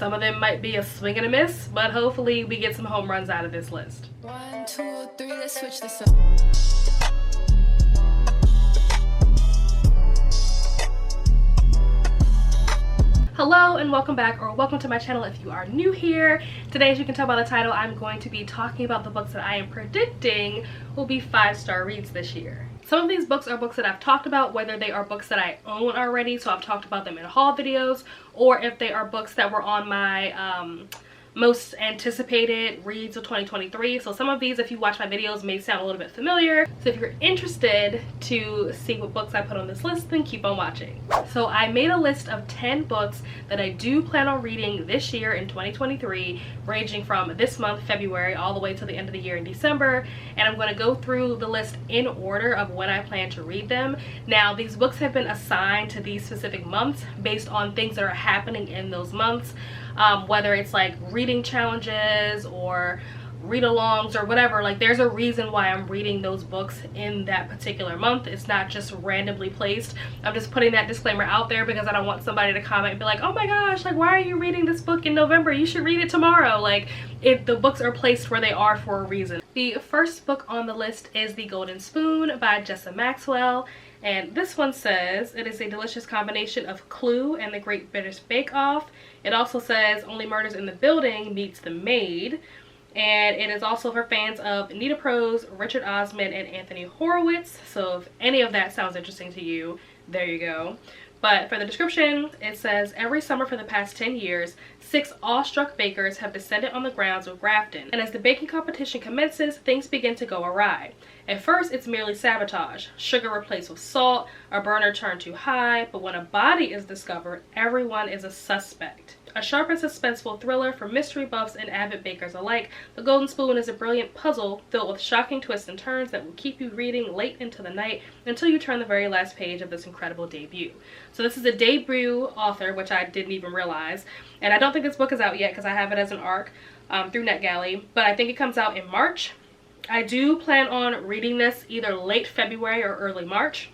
Some of them might be a swing and a miss, but hopefully we get some home runs out of this list. 1, 2, 3, let's switch this up. Hello and welcome back, or welcome to my channel if you are new here. Today, as you can tell by the title, I'm going to be talking about the books that I am predicting will be 5-star reads this year. Some of these books are books that I've talked about, whether they are books that I own already, so I've talked about them in haul videos, or if they are books that were on my most anticipated reads of 2023. So some of these, if you watch my videos, may sound a little bit familiar. So if you're interested to see what books I put on this list, then keep on watching. So I made a list of 10 books that I do plan on reading this year in 2023, ranging from this month, February, all the way to the end of the year in December. And I'm going to go through the list in order of when I plan to read them. Now, these books have been assigned to these specific months based on things that are happening in those months. Whether it's like reading challenges or read-alongs or whatever, like there's a reason why I'm reading those books in that particular month. It's not just randomly placed. I'm just putting that disclaimer out there because I don't want somebody to comment and be like, oh my gosh, like why are you reading this book in November? You should read it tomorrow. Like, the books are placed where they are for a reason. The first book on the list is The Golden Spoon by Jessa Maxwell. And this one says it is a delicious combination of Clue and The Great British Bake Off. It also says Only Murders in the Building meets The Maid. And it is also for fans of Anita Prose, Richard Osman, and Anthony Horowitz. So if any of that sounds interesting to you, there you go. But for the description, it says, every summer for the past 10 years, 6 awestruck bakers have descended on the grounds of Grafton. And as the baking competition commences, things begin to go awry. At first, it's merely sabotage. Sugar replaced with salt, a burner turned too high, but when a body is discovered, everyone is a suspect. A sharp and suspenseful thriller for mystery buffs and avid bakers alike, The Golden Spoon is a brilliant puzzle filled with shocking twists and turns that will keep you reading late into the night until you turn the very last page of this incredible debut. So this is a debut author, which I didn't even realize, and I don't think this book is out yet because I have it as an ARC through NetGalley, but I think it comes out in March. I do plan on reading this either late February or early March.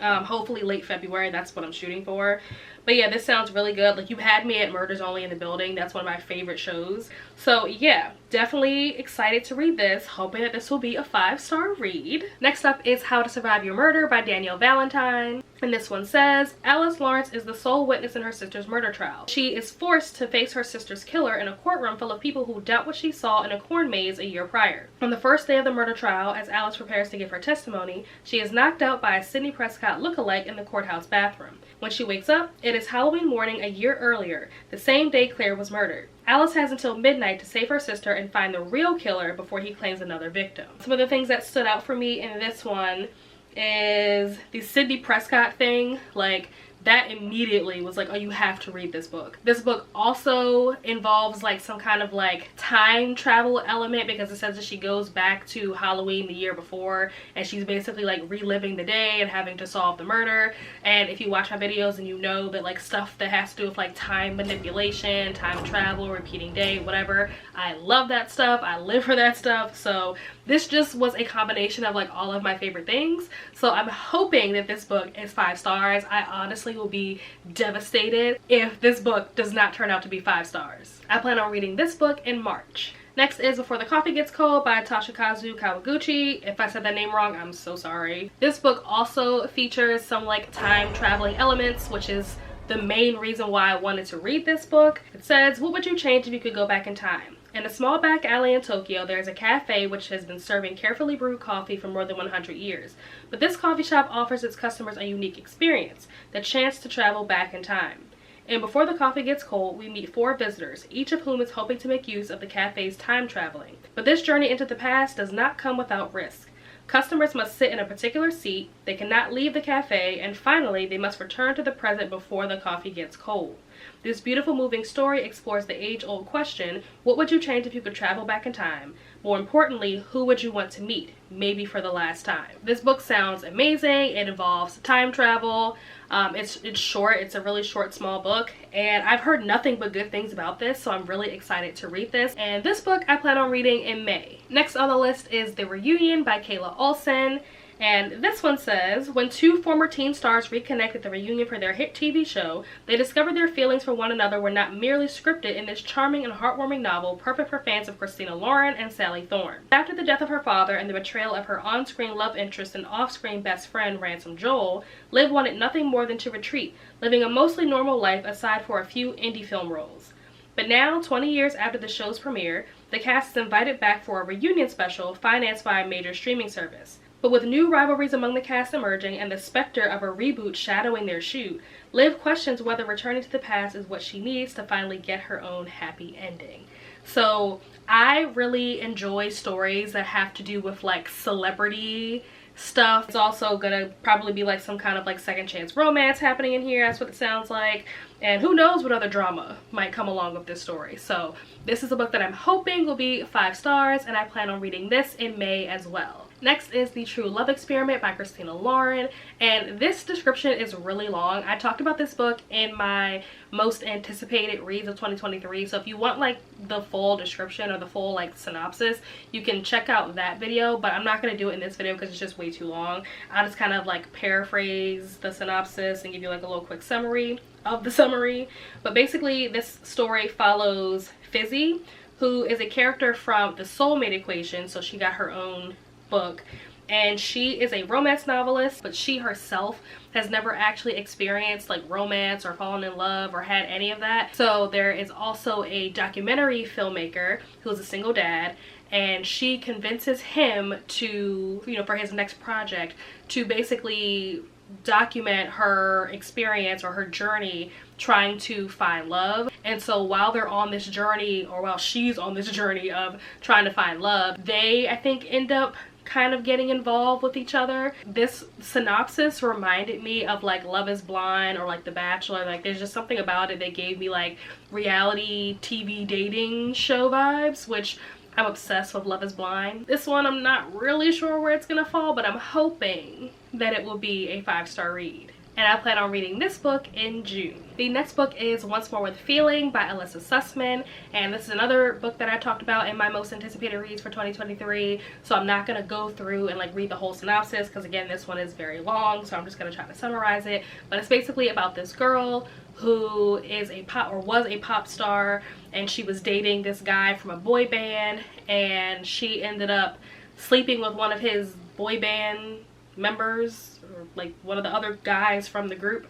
Hopefully late February, that's what I'm shooting for. But yeah, this sounds really good. Like, you had me at Murders Only in the Building. That's one of my favorite shows. So yeah, definitely excited to read this, hoping that this will be a 5-star read. Next up is How to Survive Your Murder by Danielle Valentine. And this one says, Alice Lawrence is the sole witness in her sister's murder trial. She is forced to face her sister's killer in a courtroom full of people who doubt what she saw in a corn maze a year prior. On the first day of the murder trial, as Alice prepares to give her testimony, she is knocked out by a Sidney Prescott look-alike in the courthouse bathroom. When she wakes up, it is Halloween morning a year earlier, the same day Claire was murdered. Alice has until midnight to save her sister and find the real killer before he claims another victim. Some of the things that stood out for me in this one is the Sidney Prescott thing. Like, that immediately was like, oh, you have to read this book. This book also involves like some kind of like time travel element, because it says that she goes back to Halloween the year before and she's basically like reliving the day and having to solve the murder. And if you watch my videos and you know that like stuff that has to do with like time manipulation, time travel, repeating day, whatever, I love that stuff. I live for that stuff. So this just was a combination of like all of my favorite things. So I'm hoping that this book is 5 stars. I honestly will be devastated if this book does not turn out to be 5 stars. I plan on reading this book in March. Next is Before the Coffee Gets Cold by Toshikazu Kawaguchi. If I said that name wrong, I'm so sorry. This book also features some like time traveling elements, which is the main reason why I wanted to read this book. It says, what would you change if you could go back in time? In a small back alley in Tokyo, there is a cafe which has been serving carefully brewed coffee for more than 100 years. But this coffee shop offers its customers a unique experience, the chance to travel back in time. And Before the Coffee Gets Cold, we meet 4 visitors, each of whom is hoping to make use of the cafe's time traveling. But this journey into the past does not come without risk. Customers must sit in a particular seat, they cannot leave the cafe, and finally, they must return to the present before the coffee gets cold. This beautiful moving story explores the age-old question, what would you change if you could travel back in time? More importantly, who would you want to meet, maybe for the last time? This book sounds amazing. It involves time travel. It's short. It's a really short, small book, and I've heard nothing but good things about this, so I'm really excited to read this. And this book I plan on reading in May. Next on the list is The Reunion by Kayla Olson. And this one says, when two former teen stars reconnect at the reunion for their hit TV show, they discover their feelings for one another were not merely scripted in this charming and heartwarming novel, perfect for fans of Christina Lauren and Sally Thorne. After the death of her father and the betrayal of her on-screen love interest and off-screen best friend, Ransom Joel, Liv wanted nothing more than to retreat, living a mostly normal life aside for a few indie film roles. But now, 20 years after the show's premiere, the cast is invited back for a reunion special financed by a major streaming service. But with new rivalries among the cast emerging and the specter of a reboot shadowing their shoot, Liv questions whether returning to the past is what she needs to finally get her own happy ending. So I really enjoy stories that have to do with like celebrity stuff. It's also gonna probably be like some kind of like second chance romance happening in here. That's what it sounds like. And who knows what other drama might come along with this story. So this is a book that I'm hoping will be 5 stars, and I plan on reading this in May as well. Next is The True Love Experiment by Christina Lauren, and this description is really long. I talked about this book in my most anticipated reads of 2023, so if you want like the full description or the full like synopsis, you can check out that video, but I'm not going to do it in this video because it's just way too long. I'll just kind of like paraphrase the synopsis and give you like a little quick summary of the summary. But basically this story follows Fizzy, who is a character from the Soulmate Equation, so she got her own book, and she is a romance novelist, but she herself has never actually experienced like romance or fallen in love or had any of that. So there is also a documentary filmmaker who's a single dad, and she convinces him to, you know, for his next project, to basically document her experience or her journey trying to find love. And so while they're on this journey, or while she's on this journey of trying to find love, they, I think, end up kind of getting involved with each other. This synopsis reminded me of like Love is Blind or like The Bachelor. Like there's just something about it that gave me like reality TV dating show vibes, which I'm obsessed with Love is Blind. This one I'm not really sure where it's gonna fall, but I'm hoping that it will be a 5-star read. And I plan on reading this book in June. The next book is Once More with Feeling by Alyssa Sussman, and this is another book that I talked about in my most anticipated reads for 2023, so I'm not going to go through and like read the whole synopsis because again this one is very long, so I'm just going to try to summarize it. But it's basically about this girl who is a pop, or was a pop star, and she was dating this guy from a boy band, and she ended up sleeping with one of his boy band members, or like one of the other guys from the group,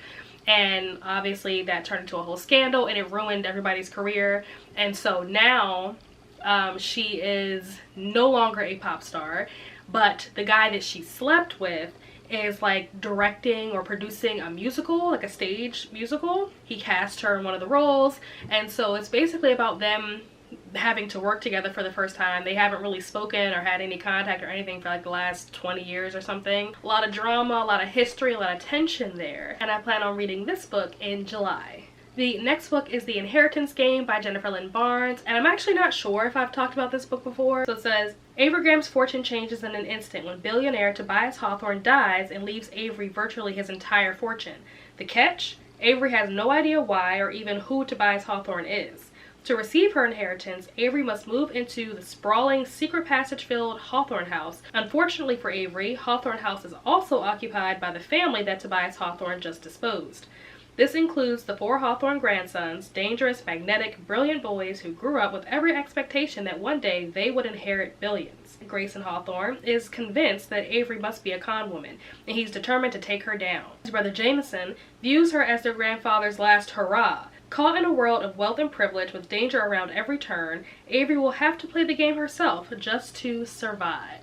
and obviously that turned into a whole scandal and it ruined everybody's career. And so now she is no longer a pop star, but the guy that she slept with is like directing or producing a musical, like a stage musical. He cast her in one of the roles, and so it's basically about them having to work together for the first time. They haven't really spoken or had any contact or anything for like the last 20 years or something. A lot of drama, a lot of history, a lot of tension there, and I plan on reading this book in July. The next book is The Inheritance Game by Jennifer Lynn Barnes, and I'm actually not sure if I've talked about this book before. So it says, Avery Graham's fortune changes in an instant when billionaire Tobias Hawthorne dies and leaves Avery virtually his entire fortune. The catch? Avery has no idea why or even who Tobias Hawthorne is. To receive her inheritance, Avery must move into the sprawling, secret passage-filled Hawthorne House. Unfortunately for Avery, Hawthorne House is also occupied by the family that Tobias Hawthorne just disposed. This includes the 4 Hawthorne grandsons, dangerous, magnetic, brilliant boys who grew up with every expectation that one day they would inherit billions. Grayson Hawthorne is convinced that Avery must be a con woman, and he's determined to take her down. His brother Jameson views her as their grandfather's last hurrah. Caught in a world of wealth and privilege with danger around every turn, Avery will have to play the game herself just to survive.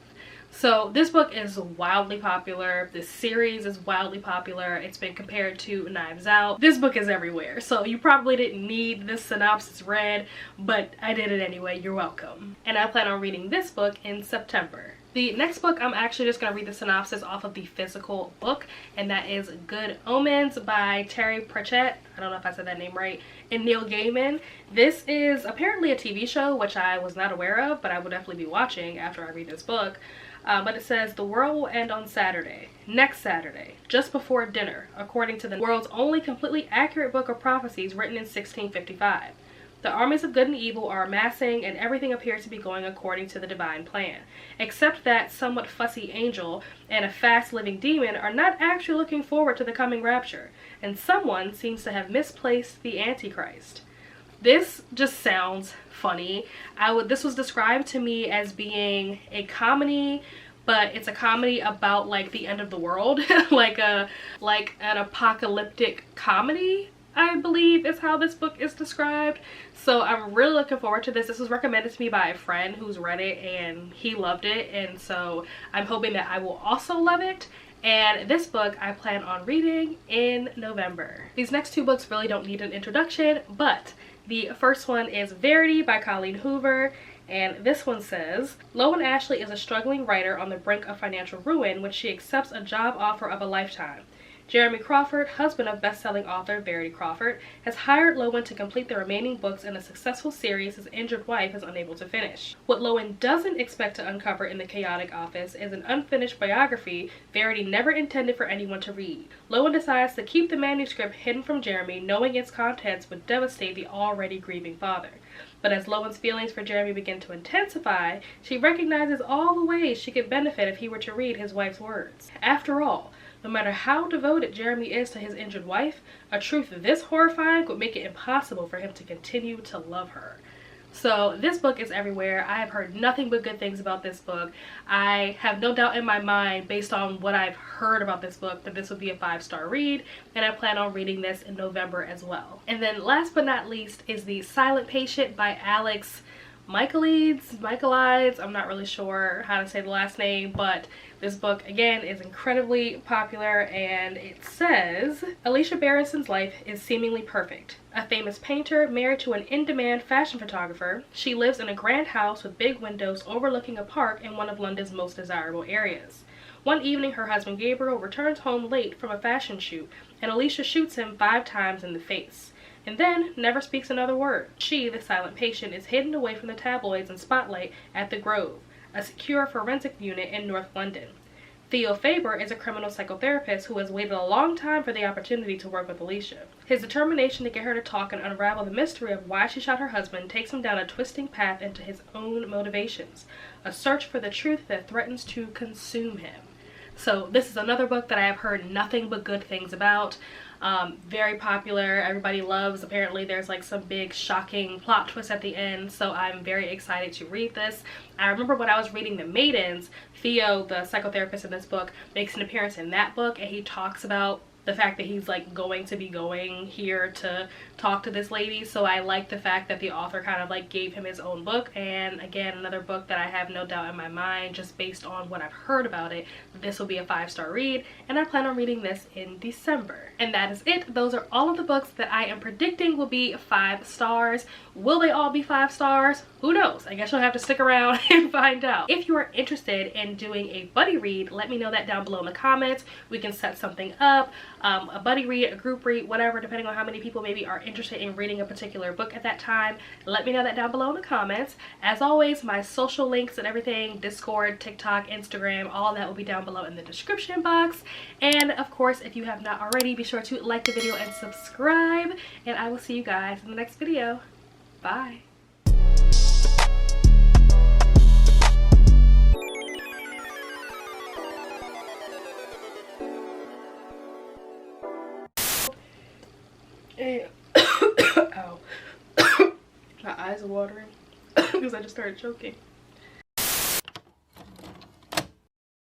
So this book is wildly popular. This series is wildly popular. It's been compared to Knives Out. This book is everywhere, so you probably didn't need this synopsis read, but I did it anyway. You're welcome. And I plan on reading this book in September. The next book, I'm actually just going to read the synopsis off of the physical book, and that is Good Omens by Terry Pratchett. I don't know if I said that name right. And Neil Gaiman. This is apparently a TV show, which I was not aware of, but I will definitely be watching after I read this book. But it says, the world will end on Saturday, next Saturday, just before dinner, according to the world's only completely accurate book of prophecies written in 1655. The armies of good and evil are amassing, and everything appears to be going according to the divine plan, except that somewhat fussy angel and a fast-living demon are not actually looking forward to the coming rapture, and someone seems to have misplaced the Antichrist. This just sounds funny. This was described to me as being a comedy, but it's a comedy about like the end of the world, like an apocalyptic comedy, I believe is how this book is described. So I'm really looking forward to this. This was recommended to me by a friend who's read it and he loved it, and so I'm hoping that I will also love it. And this book I plan on reading in November. These next two books really don't need an introduction, but the first one is Verity by Colleen Hoover, and this one says, Lowen Ashley is a struggling writer on the brink of financial ruin when she accepts a job offer of a lifetime. Jeremy Crawford, husband of best-selling author Verity Crawford, has hired Lowen to complete the remaining books in a successful series his injured wife is unable to finish. What Lowen doesn't expect to uncover in the chaotic office is an unfinished biography Verity never intended for anyone to read. Lowen decides to keep the manuscript hidden from Jeremy, knowing its contents would devastate the already grieving father. But as Lowen's feelings for Jeremy begin to intensify, she recognizes all the ways she could benefit if he were to read his wife's words. After all, no matter how devoted Jeremy is to his injured wife, a truth this horrifying would make it impossible for him to continue to love her. So this book is everywhere. I have heard nothing but good things about this book. I have no doubt in my mind, based on what I've heard about this book, that this would be a 5-star read, and I plan on reading this in November as well. And then last but not least is The Silent Patient by Alex Michaelides. I'm not really sure how to say the last name, but this book again is incredibly popular, and it says, Alicia Bereson's life is seemingly perfect. A famous painter married to an in-demand fashion photographer, she lives in a grand house with big windows overlooking a park in one of London's most desirable areas. One evening, her husband Gabriel returns home late from a fashion shoot, and Alicia shoots him 5 times in the face, and then never speaks another word. She, the silent patient, is hidden away from the tabloids and spotlight at the Grove, a secure forensic unit in North London. Theo Faber is a criminal psychotherapist who has waited a long time for the opportunity to work with Alicia. His determination to get her to talk and unravel the mystery of why she shot her husband takes him down a twisting path into his own motivations, a search for the truth that threatens to consume him. So this is another book that I have heard nothing but good things about. Very popular, everybody loves. Apparently there's like some big shocking plot twist at the end, so I'm very excited to read this. I remember when I was reading The Maidens, Theo, the psychotherapist in this book, makes an appearance in that book, and he talks about the fact that he's like going to be going here to talk to this lady. So I like the fact that the author kind of like gave him his own book, and again, another book that I have no doubt in my mind, just based on what I've heard about it, this will be a 5-star read, and I plan on reading this in December. And that is it. Those are all of the books that I am predicting will be 5 stars. Will they all be 5 stars? Who knows? I guess you'll have to stick around and find out. If you are interested in doing a buddy read, let me know that down below in the comments. We can set something up, a buddy read, a group read, whatever, depending on how many people maybe are interested in reading a particular book at that time. Let me know that down below in the comments. As always, my social links and everything, Discord, TikTok, Instagram, all of that will be down below in the description box. And of course, if you have not already, be sure to like the video and subscribe, and I will see you guys in the next video. Bye. Ow. My eyes are watering because I just started choking.